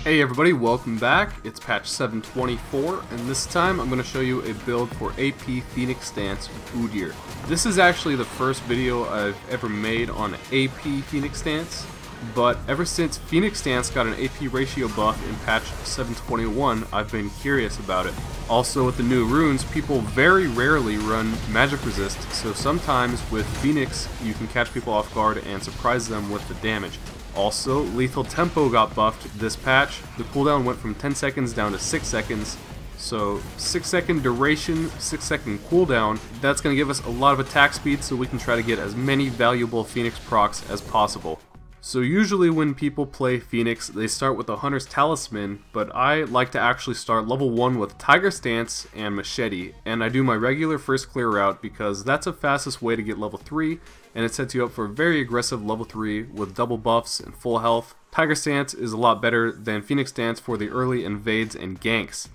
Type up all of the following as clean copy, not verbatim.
Hey everybody, welcome back. It's patch 724, and this time I'm going to show you a build for AP Phoenix Stance Udyr. This is actually the first video I've ever made on AP Phoenix Stance, but ever since Phoenix Stance got an AP ratio buff in patch 721, I've been curious about it. Also, with the new runes, people very rarely run magic resist, so sometimes with Phoenix you can catch people off guard and surprise them with the damage. Also, lethal tempo got buffed this patch. The cooldown went from 10 seconds down to 6 seconds. So 6 second duration, 6 second cooldown. That's going to give us a lot of attack speed so we can try to get as many valuable Phoenix procs as possible. So usually when people play Phoenix, they start with the Hunter's Talisman, but I like to actually start level 1 with Tiger Stance and Machete, and I do my regular first clear route because that's the fastest way to get level 3, and it sets you up for a very aggressive level 3 with double buffs and full health. Tiger Stance is a lot better than Phoenix Stance for the early invades and ganks.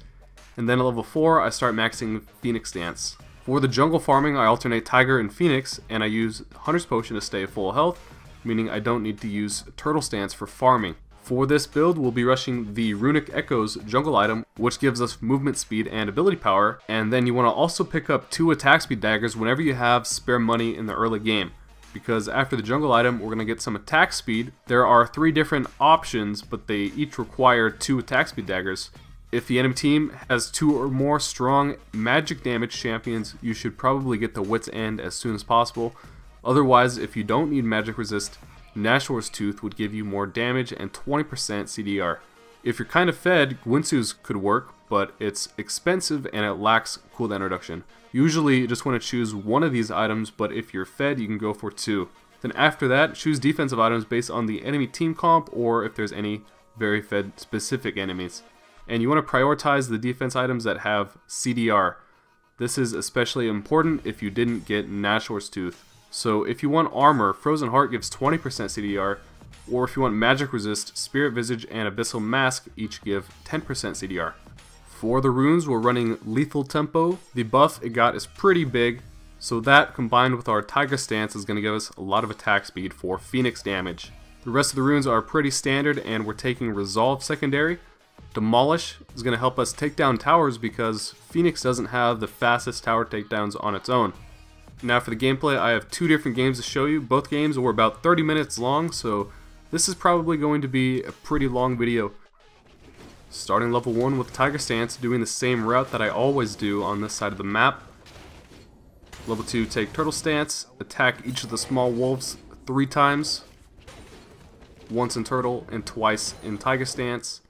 And then at level 4, I start maxing Phoenix Stance. For the jungle farming, I alternate Tiger and Phoenix, and I use Hunter's Potion to stay full health, meaning I don't need to use Turtle Stance for farming. For this build, we'll be rushing the Runic Echoes jungle item, which gives us movement speed and ability power, and then you want to also pick up 2 attack speed daggers whenever you have spare money in the early game, because after the jungle item, we're going to get some attack speed. There are 3 different options, but they each require 2 attack speed daggers. If the enemy team has 2 or more strong magic damage champions, you should probably get the Wits End as soon as possible. Otherwise, if you don't need magic resist, Nashoors Tooth would give you more damage and 20% CDR. If you're kind of fed, Gwinsu's could work, but it's expensive and it lacks cooldown reduction. Usually you just want to choose one of these items, but if you're fed, you can go for 2. Then after that, choose defensive items based on the enemy team comp or if there's any very fed specific enemies. And you want to prioritize the defense items that have CDR. This is especially important if you didn't get Nashoors Tooth. So if you want armor, Frozen Heart gives 20% CDR, or if you want magic resist, Spirit Visage and Abyssal Mask each give 10% CDR. For the runes, we're running Lethal Tempo. The buff it got is pretty big, so that combined with our Tiger Stance is going to give us a lot of attack speed for Phoenix damage. The rest of the runes are pretty standard, and we're taking Resolve secondary. Demolish is going to help us take down towers because Phoenix doesn't have the fastest tower takedowns on its own. Now for the gameplay, I have 2 different games to show you. Both games were about 30 minutes long, so this is probably going to be a pretty long video. Starting level 1 with Tiger Stance, doing the same route that I always do on this side of the map. Level 2, take Turtle Stance, attack each of the small wolves 3 times. Once in Turtle and twice in Tiger Stance.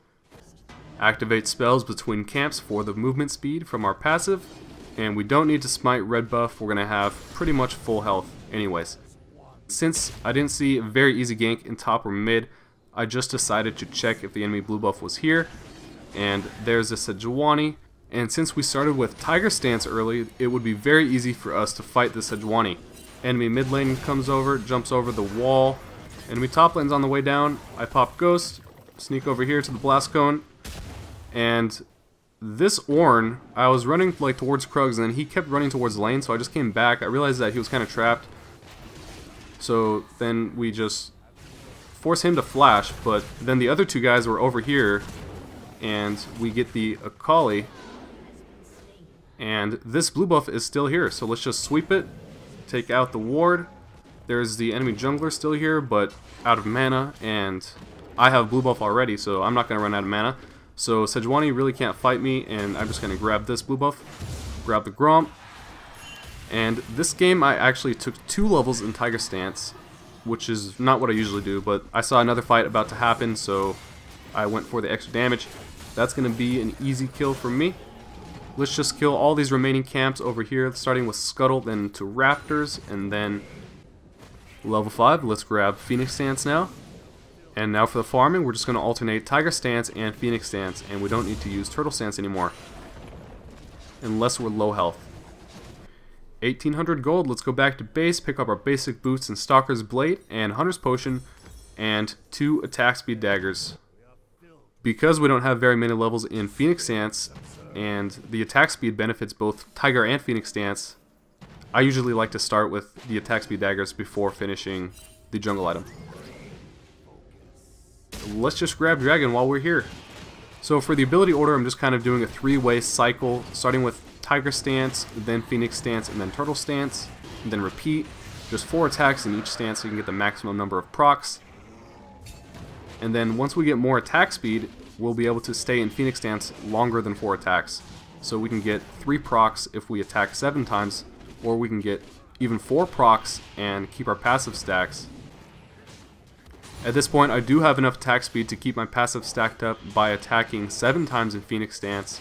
Activate spells between camps for the movement speed from our passive. And we don't need to smite red buff, we're going to have pretty much full health anyways. Since I didn't see a very easy gank in top or mid, I just decided to check if the enemy blue buff was here. And there's a Sejuani. And since we started with Tiger Stance early, it would be very easy for us to fight the Sejuani. Enemy mid lane comes over, jumps over the wall. Enemy top lane's on the way down. I pop Ghost, sneak over here to the Blast Cone, and this Ornn, I was running like towards Krugs and then he kept running towards lane, so I just came back. I realized that he was kind of trapped. So then we just force him to flash, but then the other 2 guys were over here and we get the Akali. And this blue buff is still here, so let's just sweep it, take out the ward. There's the enemy jungler still here, but out of mana, and I have blue buff already, so I'm not going to run out of mana. So Sejuani really can't fight me, and I'm just going to grab this blue buff, grab the Gromp. And this game I actually took 2 levels in Tiger Stance, which is not what I usually do, but I saw another fight about to happen, so I went for the extra damage. That's going to be an easy kill for me. Let's just kill all these remaining camps over here, starting with Scuttle, then to Raptors, and then level 5. Let's grab Phoenix Stance now. And now for the farming, we're just going to alternate Tiger Stance and Phoenix Stance, and we don't need to use Turtle Stance anymore. Unless we're low health. 1800 gold, let's go back to base, pick up our basic boots and Stalker's Blade, and Hunter's Potion, and 2 attack speed daggers. Because we don't have very many levels in Phoenix Stance, and the attack speed benefits both Tiger and Phoenix Stance, I usually like to start with the attack speed daggers before finishing the jungle item. Let's just grab Dragon while we're here. So for the ability order, I'm just kind of doing a three-way cycle, starting with Tiger Stance, then Phoenix Stance, and then Turtle Stance, and then repeat. Just 4 attacks in each stance so you can get the maximum number of procs. And then once we get more attack speed, we'll be able to stay in Phoenix Stance longer than 4 attacks. So we can get 3 procs if we attack 7 times, or we can get even 4 procs and keep our passive stacks. At this point, I do have enough attack speed to keep my passive stacked up by attacking 7 times in Phoenix Stance,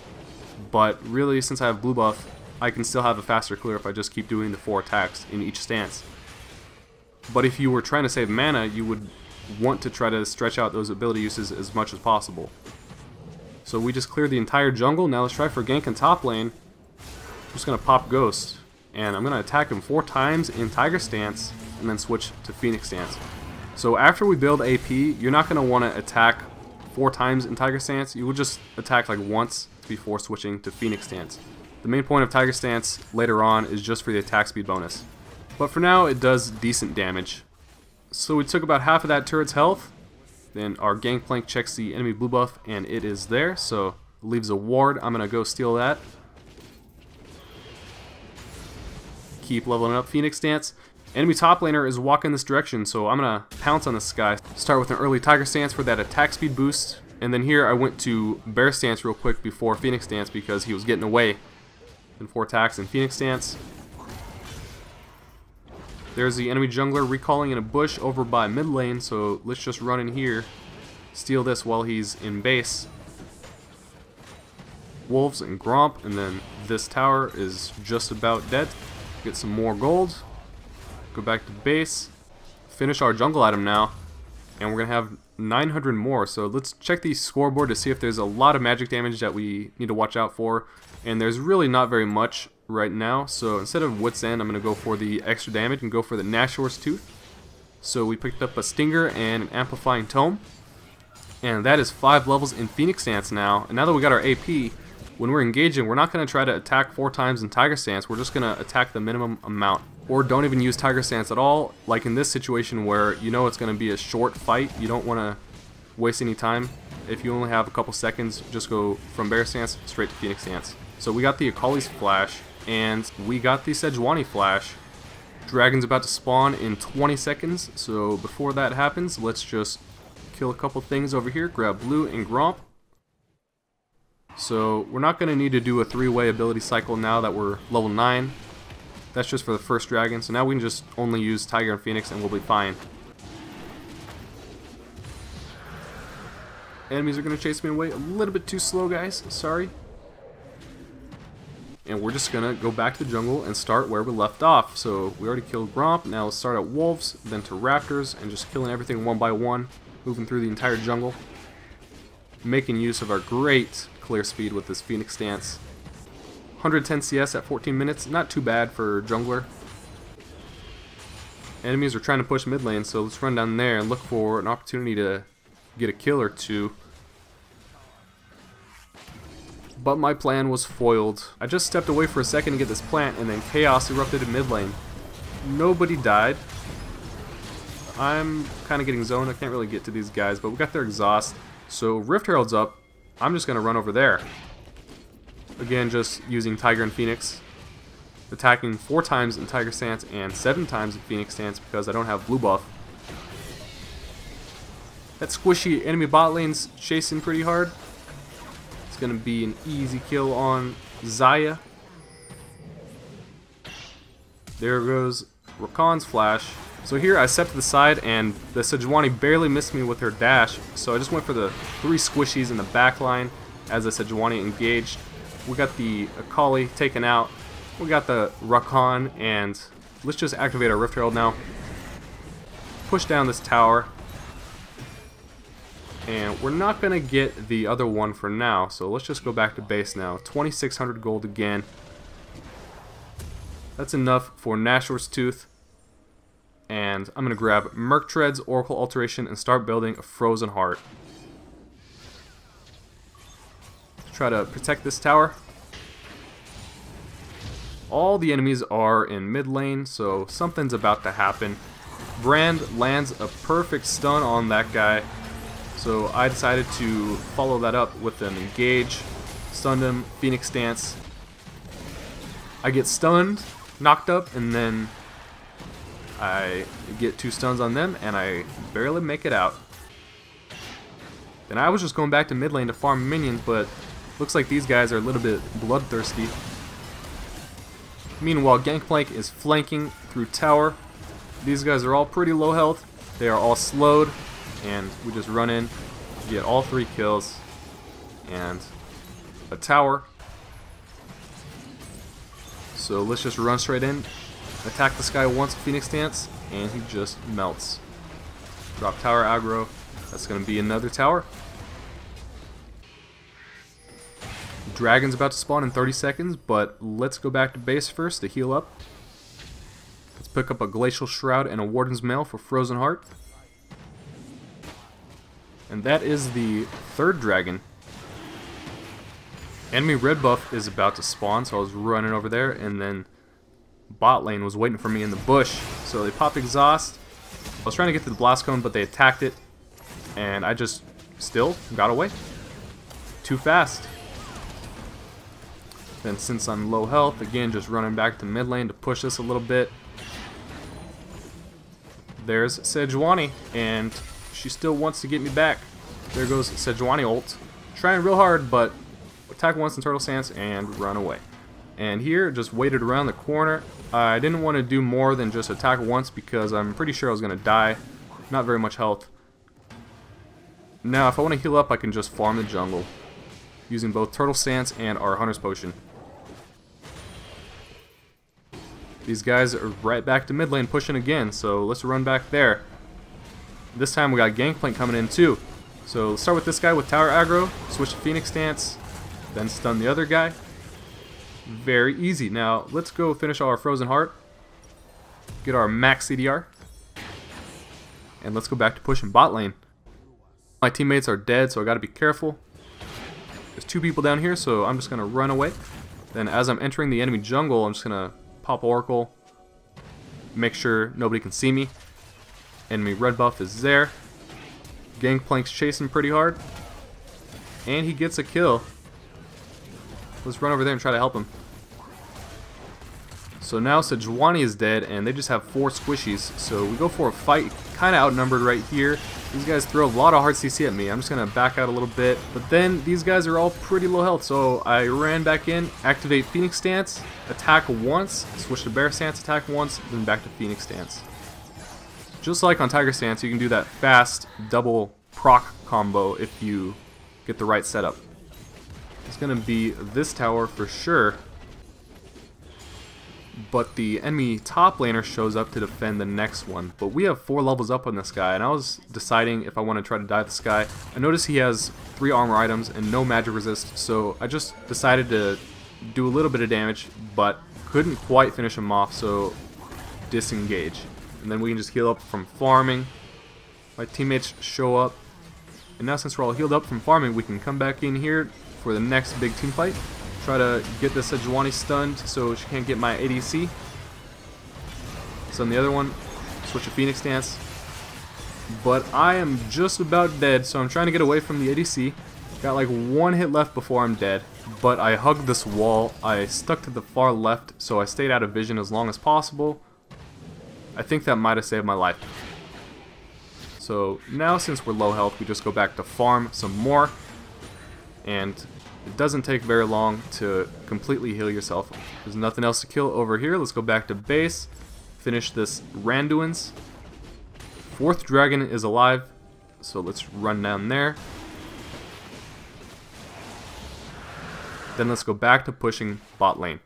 but really, since I have blue buff, I can still have a faster clear if I just keep doing the 4 attacks in each stance. But if you were trying to save mana, you would want to try to stretch out those ability uses as much as possible. So we just cleared the entire jungle. Now let's try for gank in top lane. I'm just going to pop Ghost, and I'm going to attack him 4 times in Tiger Stance, and then switch to Phoenix Stance. So after we build AP, you're not going to want to attack 4 times in Tiger Stance. You will just attack like once before switching to Phoenix Stance. The main point of Tiger Stance later on is just for the attack speed bonus. But for now, it does decent damage. So we took about half of that turret's health. Then our Gangplank checks the enemy blue buff, and it is there, so it leaves a ward. I'm going to go steal that. Keep leveling up Phoenix Stance. Enemy top laner is walking this direction, so I'm going to pounce on this guy. Start with an early Tiger Stance for that attack speed boost. And then here I went to Bear Stance real quick before Phoenix Stance because he was getting away. And 4 attacks in Phoenix Stance. There's the enemy jungler recalling in a bush over by mid lane, so let's just run in here, steal this while he's in base. Wolves and Gromp, and then this tower is just about dead. Get some more gold, go back to base, finish our jungle item now, and we're going to have 900 more. So let's check the scoreboard to see if there's a lot of magic damage that we need to watch out for, and there's really not very much right now. So instead of Wits End, I'm going to go for the extra damage and go for the nashoors tooth. So we picked up a Stinger and an Amplifying Tome, and that is 5 levels in Phoenix Stance now. And now that we got our AP, when we're engaging, we're not going to try to attack 4 times in Tiger Stance. We're just going to attack the minimum amount, or don't even use Tiger Stance at all, like in this situation where you know it's going to be a short fight. You don't want to waste any time. If you only have a couple seconds, just go from Bear Stance straight to Phoenix Stance. So we got the Akali's Flash, and we got the Sejuani Flash. Dragon's about to spawn in 20 seconds, so before that happens, let's just kill a couple things over here, grab Blue and Gromp. So we're not going to need to do a 3-way ability cycle now that we're level 9. That's just for the first dragon, so now we can just only use Tiger and Phoenix and we'll be fine. Enemies are going to chase me away a little bit too slow, guys, sorry. And we're just going to go back to the jungle and start where we left off. So we already killed Gromp, now let's start at Wolves, then to Raptors, and just killing everything one by one, moving through the entire jungle. Making use of our great clear speed with this Phoenix Stance. 110 CS at 14 minutes, not too bad for jungler. Enemies are trying to push mid lane, so let's run down there and look for an opportunity to get a kill or two. But my plan was foiled. I just stepped away for a second to get this plant, and then chaos erupted in mid lane. Nobody died. I'm kind of getting zoned. I can't really get to these guys, but we got their exhaust. So Rift Herald's up. I'm just going to run over there. Again, just using Tiger and Phoenix. Attacking 4 times in Tiger Stance and 7 times in Phoenix Stance because I don't have blue buff. That squishy enemy bot lane's chasing pretty hard. Going to be an easy kill on Zaya. There goes Rakan's Flash. So here I stepped to the side and the Sejuani barely missed me with her dash, so I just went for the 3 squishies in the back line as the Sejuani engaged. We got the Akali taken out, we got the Rakan, and let's just activate our Rift Herald now. Push down this tower. And we're not going to get the other one for now, so let's just go back to base now. 2,600 gold again. That's enough for Nashoor's Tooth. And I'm going to grab Merc Treads, Oracle Alteration, and start building a Frozen Heart. Try to protect this tower. All the enemies are in mid lane, so something's about to happen. Brand lands a perfect stun on that guy. So I decided to follow that up with an engage, stunned him, Phoenix Stance. I get stunned, knocked up, and then I get 2 stuns on them, and I barely make it out. Then I was just going back to mid lane to farm minions, but looks like these guys are a little bit bloodthirsty. Meanwhile, Gangplank is flanking through tower. These guys are all pretty low health. They are all slowed, and we just run in, get all 3 kills, and a tower. So let's just run straight in, attack this guy once with Phoenix Stance, and he just melts. Drop tower aggro. That's going to be another tower. Dragon's about to spawn in 30 seconds, but let's go back to base first to heal up. Let's pick up a Glacial Shroud and a Warden's Mail for Frozen Heart. And that is the 3rd dragon. Enemy red buff is about to spawn, so I was running over there, and then bot lane was waiting for me in the bush. So they popped exhaust. I was trying to get to the blast cone, but they attacked it, and I just still got away. Too fast. Then since I'm low health, again just running back to mid lane to push this a little bit. There's Sejuani, and she still wants to get me back. There goes Sejuani ult. Trying real hard, but attack once in Turtle Stance and run away. And here, just waited around the corner. I didn't want to do more than just attack once because I'm pretty sure I was going to die. Not very much health. Now, if I want to heal up, I can just farm the jungle using both Turtle Stance and our Hunter's Potion. These guys are right back to mid lane pushing again, so let's run back there. This time we got Gangplank coming in too. So let's start with this guy with tower aggro, switch to Phoenix Stance, then stun the other guy. Very easy. Now let's go finish our Frozen Heart, get our max CDR, and let's go back to pushing bot lane. My teammates are dead, so I gotta be careful. There's 2 people down here, so I'm just gonna run away. Then as I'm entering the enemy jungle, I'm just gonna pop Oracle, make sure nobody can see me. Enemy red buff is there. Gangplank's chasing pretty hard, and he gets a kill. Let's run over there and try to help him. So now Sejuani is dead, and they just have 4 squishies. So we go for a fight, kind of outnumbered right here. These guys throw a lot of hard CC at me. I'm just going to back out a little bit. But then these guys are all pretty low health, so I ran back in, activate Phoenix Stance, attack once, switch to Bear Stance, attack once, then back to Phoenix Stance. Just like on Tiger Stance, you can do that fast double proc combo if you get the right setup. It's going to be this tower for sure. But the enemy top laner shows up to defend the next one. But we have 4 levels up on this guy, and I was deciding if I want to try to dive this guy. I noticed he has 3 armor items and no magic resist, so I just decided to do a little bit of damage, but couldn't quite finish him off, so disengage. And then we can just heal up from farming. My teammates show up, and now since we're all healed up from farming, we can come back in here for the next big team fight. Try to get the Sejuani stunned so she can't get my ADC. Stun the other one. Switch to Phoenix Stance. But I am just about dead, so I'm trying to get away from the ADC. Got like 1 hit left before I'm dead. But I hugged this wall. I stuck to the far left, so I stayed out of vision as long as possible. I think that might have saved my life. So now since we're low health, we just go back to farm some more. And it doesn't take very long to completely heal yourself. There's nothing else to kill over here. Let's go back to base. Finish this Randuin's. 4th dragon is alive, so let's run down there. Then let's go back to pushing bot lane.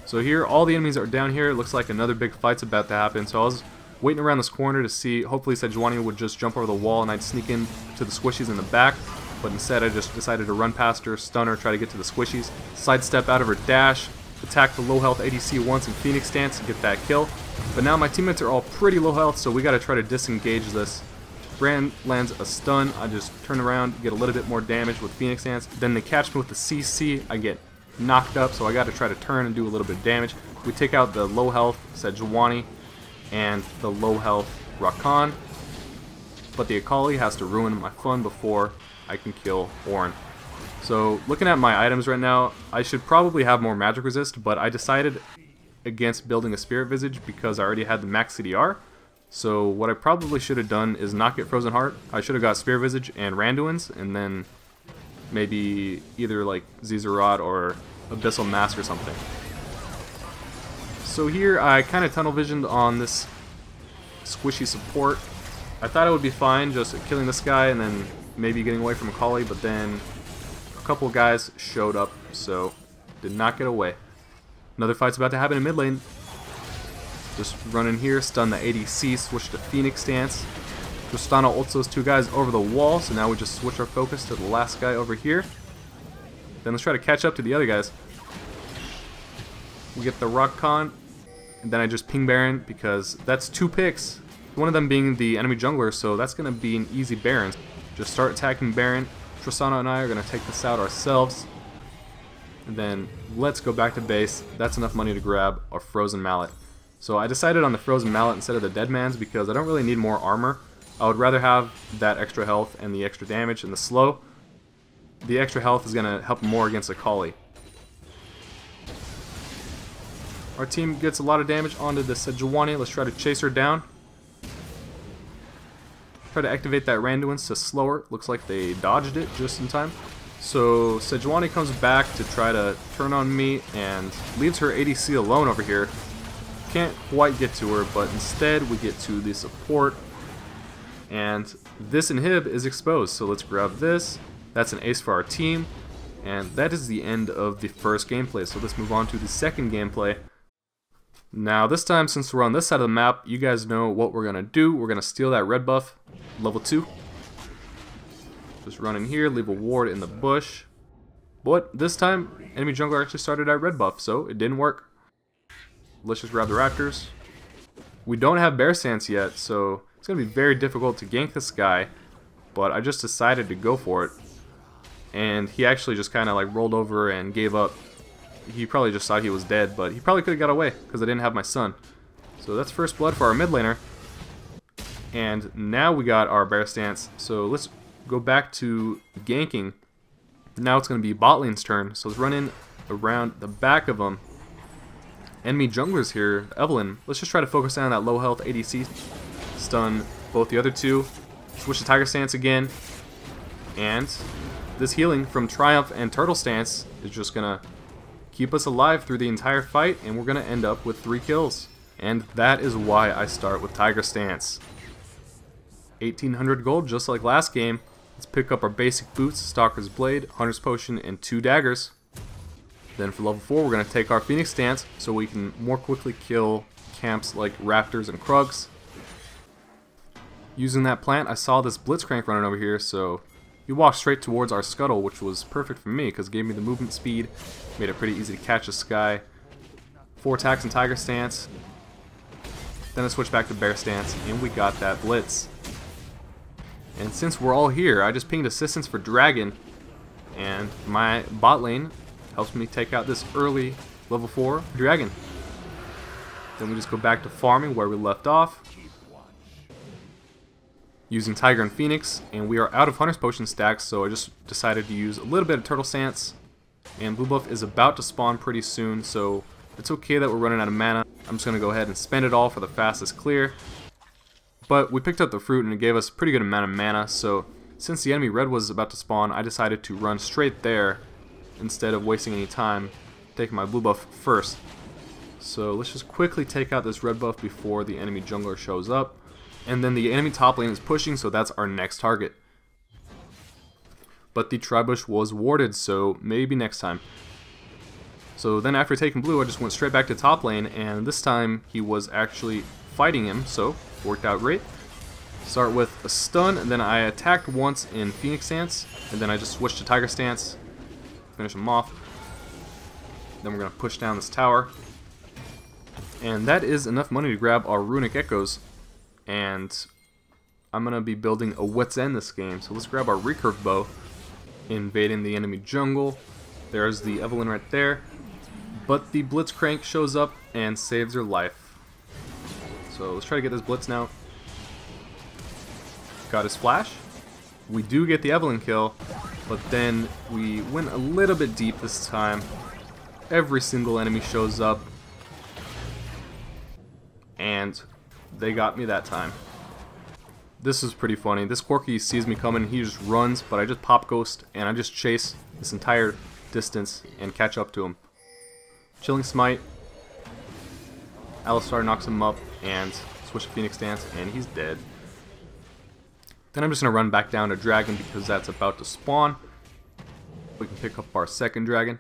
So here, all the enemies are down here. It looks like another big fight's about to happen. So I was waiting around this corner to see, hopefully Sejuani would just jump over the wall and I'd sneak in to the squishies in the back. But instead I just decided to run past her, stun her, try to get to the squishies, sidestep out of her dash, attack the low health ADC once in Phoenix Stance and get that kill. But now my teammates are all pretty low health, so we gotta try to disengage this. Brand lands a stun, I just turn around, get a little bit more damage with Phoenix Stance. Then they catch me with the CC, I get knocked up, so I gotta try to turn and do a little bit of damage. We take out the low health Sejuani and the low health Rakan. but the Akali has to ruin my fun before I can kill Ornn. So looking at my items right now, I should probably have more magic resist, but I decided against building a Spirit Visage because I already had the max CDR. So what I probably should have done is not get Frozen Heart. I should have got Spirit Visage and Randuin's, and then maybe either like Zizarot or Abyssal Mask or something. So here I kind of tunnel visioned on this squishy support. I thought it would be fine just killing this guy and then maybe getting away from Akali, but then a couple guys showed up, so did not get away. Another fight's about to happen in mid lane. Just run in here, stun the ADC, switch to Phoenix stance. Tristana ults those two guys over the wall, so now we just switch our focus to the last guy over here. Then let's try to catch up to the other guys. We get the Rock Con, and then I just ping Baron because that's 2 picks. One of them being the enemy jungler, so that's going to be an easy Baron. Just start attacking Baron. Tristana and I are going to take this out ourselves. And then let's go back to base. That's enough money to grab our Frozen Mallet. So I decided on the Frozen Mallet instead of the Dead Man's because I don't really need more armor. I would rather have that extra health and the extra damage and the slow. The extra health is going to help more against Akali. Our team gets a lot of damage onto the Sejuani. Let's try to chase her down. Try to activate that Randuin's to slow her. Looks like they dodged it just in time. So Sejuani comes back to try to turn on me and leaves her ADC alone over here. Can't quite get to her, but instead we get to the support. And this inhib is exposed, so let's grab this. That's an ace for our team. And that is the end of the first gameplay, so let's move on to the second gameplay. Now this time, since we're on this side of the map, you guys know what we're going to do. We're going to steal that red buff, level 2. Just run in here, leave a ward in the bush. But this time, enemy jungler actually started at red buff, so it didn't work. Let's just grab the raptors. We don't have bear stance yet, so it's going to be very difficult to gank this guy. But I just decided to go for it. And he actually just kind of like rolled over and gave up. He probably just thought he was dead, but he probably could have got away because I didn't have my son. So that's first blood for our mid laner. And now we got our bear stance. So let's go back to ganking. Now it's going to be bot lane's turn. So let's run in around the back of them. Enemy junglers here, Evelyn. Let's just try to focus on that low health ADC. Stun both the other two. Switch to Tiger stance again. And this healing from Triumph and Turtle stance is just going to keep us alive through the entire fight, and we're going to end up with 3 kills. And that is why I start with Tiger stance. 1800 gold, just like last game. Let's pick up our basic boots, Stalker's Blade, Hunter's Potion, and 2 daggers. Then for level 4, we're going to take our Phoenix stance so we can more quickly kill camps like Raptors and Krugs. Using that plant, I saw this Blitzcrank running over here, so he walked straight towards our scuttle, which was perfect for me because it gave me the movement speed, made it pretty easy to catch this guy. 4 attacks in Tiger stance. Then I switched back to bear stance, and we got that blitz. And since we're all here, I just pinged assistance for Dragon, and my bot lane helps me take out this early level 4 Dragon. Then we just go back to farming where we left off, using Tiger and Phoenix, and we are out of Hunter's Potion stacks, so I just decided to use a little bit of Turtle stance. And blue buff is about to spawn pretty soon, so it's okay that we're running out of mana. I'm just going to go ahead and spend it all for the fastest clear. But we picked up the fruit and it gave us a pretty good amount of mana, so since the enemy red was about to spawn, I decided to run straight there instead of wasting any time taking my blue buff first. So let's just quickly take out this red buff before the enemy jungler shows up. And then the enemy top lane is pushing, so that's our next target. But the Tribush was warded, so maybe next time. So then after taking blue, I just went straight back to top lane, and this time he was actually fighting him, so worked out great. Start with a stun, and then I attacked once in Phoenix stance, and then I just switched to Tiger stance, finish him off. Then we're going to push down this tower. And that is enough money to grab our runic echoes. And I'm going to be building a wits end this game. So let's grab our recurve bow, invading the enemy jungle. There's the Evelyn right there. But the Blitzcrank shows up and saves her life. So let's try to get this blitz now. got his flash. We do get the Evelyn kill, but then we went a little bit deep this time. Every single enemy shows up, and they got me that time. This is pretty funny. This Corki sees me coming, he just runs, but I just pop ghost and I just chase this entire distance and catch up to him. Chilling Smite. Alistar knocks him up and switch to Phoenix Dance, and he's dead. Then I'm just going to run back down to Dragon because that's about to spawn. We can pick up our second Dragon.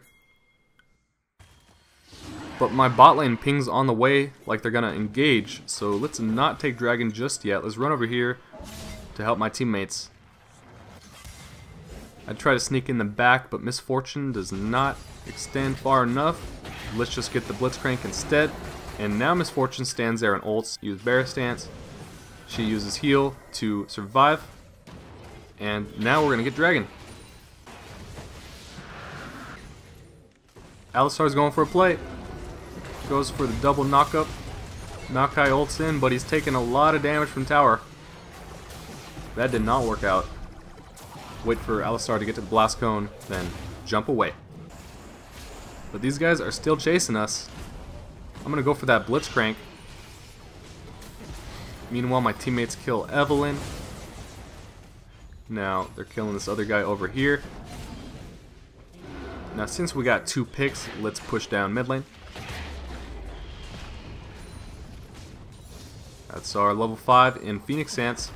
But my bot lane pings on the way like they're going to engage, so let's not take Dragon just yet. Let's run over here to help my teammates. I'd try to sneak in the back, but Misfortune does not extend far enough. Let's just get the Blitzcrank instead. And now Misfortune stands there and ults. Use Bear Stance. She uses heal to survive. And now we're going to get Dragon. Alistar's going for a play. Goes for the double knockup. Maokai ults in, but he's taking a lot of damage from tower. That did not work out. Wait for Alistar to get to the blast cone, then jump away. But these guys are still chasing us. I'm going to go for that Blitzcrank. Meanwhile, my teammates kill Evelyn. Now, they're killing this other guy over here. Now, since we got 2 picks, let's push down mid lane. That's our level 5 in Phoenix Dance.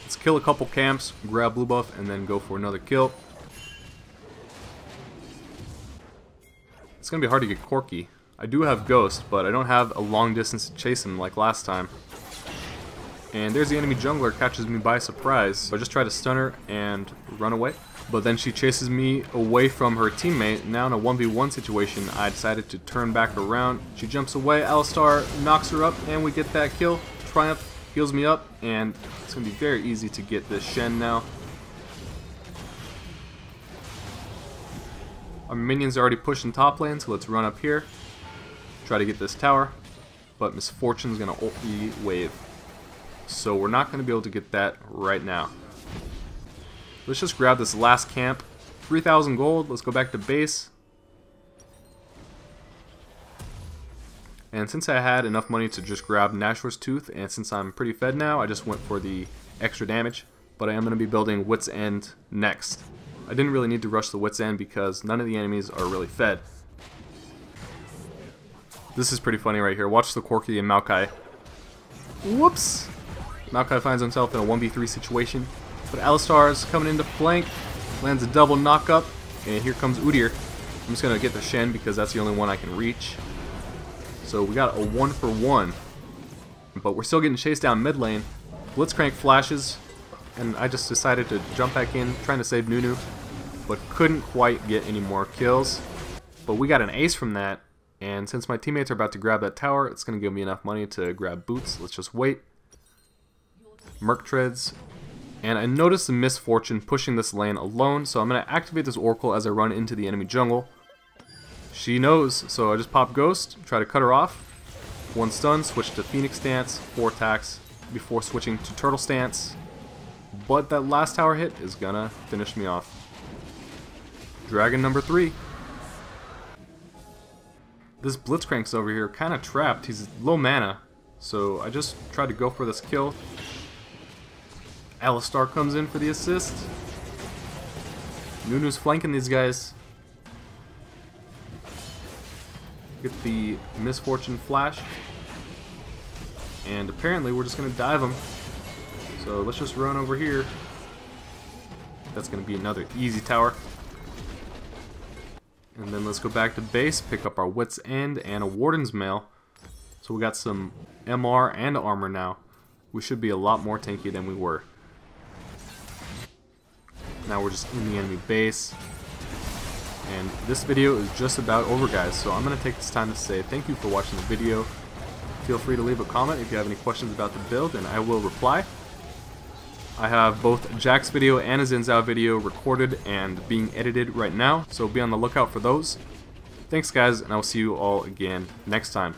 Let's kill a couple camps, grab blue buff, and then go for another kill. It's going to be hard to get Corki. I do have Ghost, but I don't have a long distance to chase him like last time. And there's the enemy jungler, catches me by surprise. So I just try to stun her and run away. But then she chases me away from her teammate. Now in a 1v1 situation, I decided to turn back around. She jumps away, Alistar knocks her up, and we get that kill. Triumph heals me up, and it's going to be very easy to get this Shen now. Our minions are already pushing top lane, so let's run up here. Try to get this tower. But Misfortune's going to ult the wave. So we're not going to be able to get that right now. Let's just grab this last camp. 3,000 gold. Let's go back to base. And since I had enough money to just grab Nashoor's Tooth, and since I'm pretty fed now, I just went for the extra damage. But I am going to be building Wits End next. I didn't really need to rush the Wits End because none of the enemies are really fed. This is pretty funny right here. Watch the Corki and Maokai. Whoops! Maokai finds himself in a 1v3 situation. But Alistar's coming into flank. Lands a double knockup. And here comes Udyr. I'm just going to get the Shen because that's the only one I can reach. So we got a 1-for-1. But we're still getting chased down mid lane. Blitzcrank flashes. And I just decided to jump back in, trying to save Nunu. But couldn't quite get any more kills. But we got an ace from that. And since my teammates are about to grab that tower, it's going to give me enough money to grab boots. Let's just wait. Merc treads. And I noticed the Misfortune pushing this lane alone, so I'm going to activate this Oracle as I run into the enemy jungle. She knows, so I just pop Ghost, try to cut her off. 1 stun, switch to Phoenix Stance, 4 attacks, before switching to Turtle Stance. But that last tower hit is going to finish me off. Dragon number 3. This Blitzcrank's over here kind of trapped. He's low mana, so I just tried to go for this kill. Alistar comes in for the assist. Nunu's flanking these guys. Get the Misfortune flash. And apparently we're just going to dive him. So let's just run over here. That's going to be another easy tower. And then let's go back to base, pick up our Wits End and a Warden's Mail. So we got some MR and armor now. We should be a lot more tanky than we were. Now we're just in the enemy base. And this video is just about over, guys. So I'm going to take this time to say thank you for watching the video. Feel free to leave a comment if you have any questions about the build, and I will reply. I have both Jack's video and a Zinzao video recorded and being edited right now, so be on the lookout for those. Thanks guys, and I'll see you all again next time.